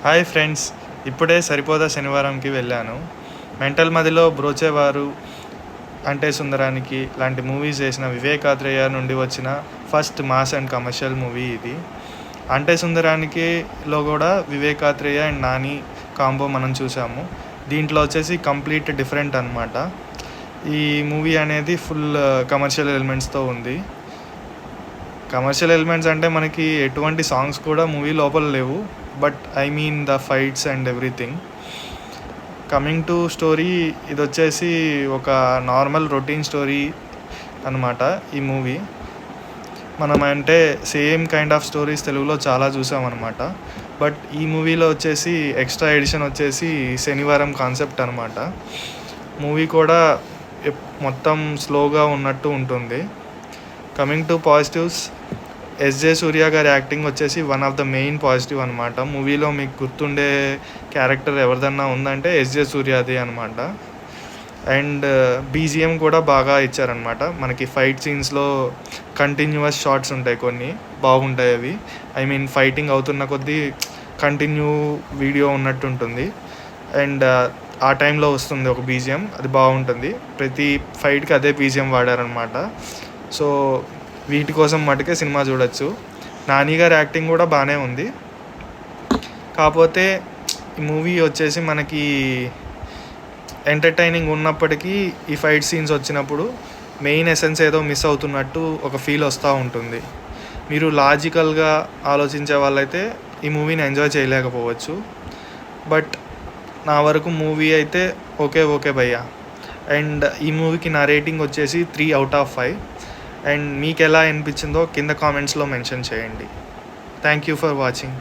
Hi friends, ఇప్పుడే సరిపోదా శనివారంకి వెళ్ళాను. Mental మదిలో బ్రోచేవారు, అంటే సుందరానికి లాంటి మూవీస్ చేసిన వివేకాత్రేయ నుండి వచ్చిన first mass and commercial movie ఇది. అంటే సుందరానికిలో కూడా వివేకాత్రేయ అండ్ నాని కాంబో మనం చూసాము. దీంట్లో వచ్చేసి కంప్లీట్ డిఫరెంట్ అనమాట. ఈ మూవీ అనేది ఫుల్ కమర్షియల్ ఎలిమెంట్స్తో ఉంది. కమర్షియల్ ఎలిమెంట్స్ అంటే మనకి ఎటువంటి సాంగ్స్ కూడా మూవీ లోపల లేవు, but I mean the fights and everything. Coming to story, ఇది వచ్చేసి ఒక నార్మల్ రొటీన్ స్టోరీ అనమాట. ఈ మూవీ మనం అంటే సేమ్ కైండ్ ఆఫ్ స్టోరీస్ తెలుగులో చాలా చూసామన్నమాట. బట్ ఈ మూవీలో వచ్చేసి ఎక్స్ట్రా ఎడిషన్ వచ్చేసి శనివారం కాన్సెప్ట్ అనమాట. మూవీ కూడా మొత్తం స్లోగా ఉన్నట్టు ఉంటుంది. కమింగ్ టు పాజిటివ్స్, ఎస్జే సూర్య గారి యాక్టింగ్ వచ్చేసి one of the main positive అనమాట. మూవీలో మీకు గుర్తుండే క్యారెక్టర్ ఎవరిదన్నా ఉందంటే ఎస్జే సూర్యది అనమాట. అండ్ బీజిఎం కూడా బాగా ఇచ్చారనమాట. మనకి ఫైట్ సీన్స్లో కంటిన్యూస్ షాట్స్ ఉంటాయి, కొన్ని బాగుంటాయి అవి. ఐ మీన్ ఫైటింగ్ అవుతున్న కొద్దీ కంటిన్యూ వీడియో ఉన్నట్టు ఉంటుంది. అండ్ ఆ టైంలో వస్తుంది ఒక బీజిఎం, అది బాగుంటుంది. ప్రతి ఫైట్కి అదే బీజిఎం వాడారనమాట. సో వీటి కోసం మటుకే సినిమా చూడొచ్చు. నాని గారి యాక్టింగ్ కూడా బాగానే ఉంది. కాకపోతే ఈ మూవీ వచ్చేసి మనకి ఎంటర్టైనింగ్ ఉన్నప్పటికీ ఈ ఫైట్ సీన్స్ వచ్చినప్పుడు మెయిన్ ఎసెన్స్ ఏదో మిస్ అవుతున్నట్టు ఒక ఫీల్ వస్తూ ఉంటుంది. మీరు లాజికల్గా ఆలోచించే వాళ్ళైతే ఈ మూవీని ఎంజాయ్ చేయలేకపోవచ్చు. బట్ నా వరకు మూవీ అయితే ఓకే భయ్యా. అండ్ ఈ మూవీకి నా రేటింగ్ వచ్చేసి 3/5. అండ్ మీకు ఎలా అనిపించిందో కింద కామెంట్స్లో మెన్షన్ చేయండి. Thank you for watching.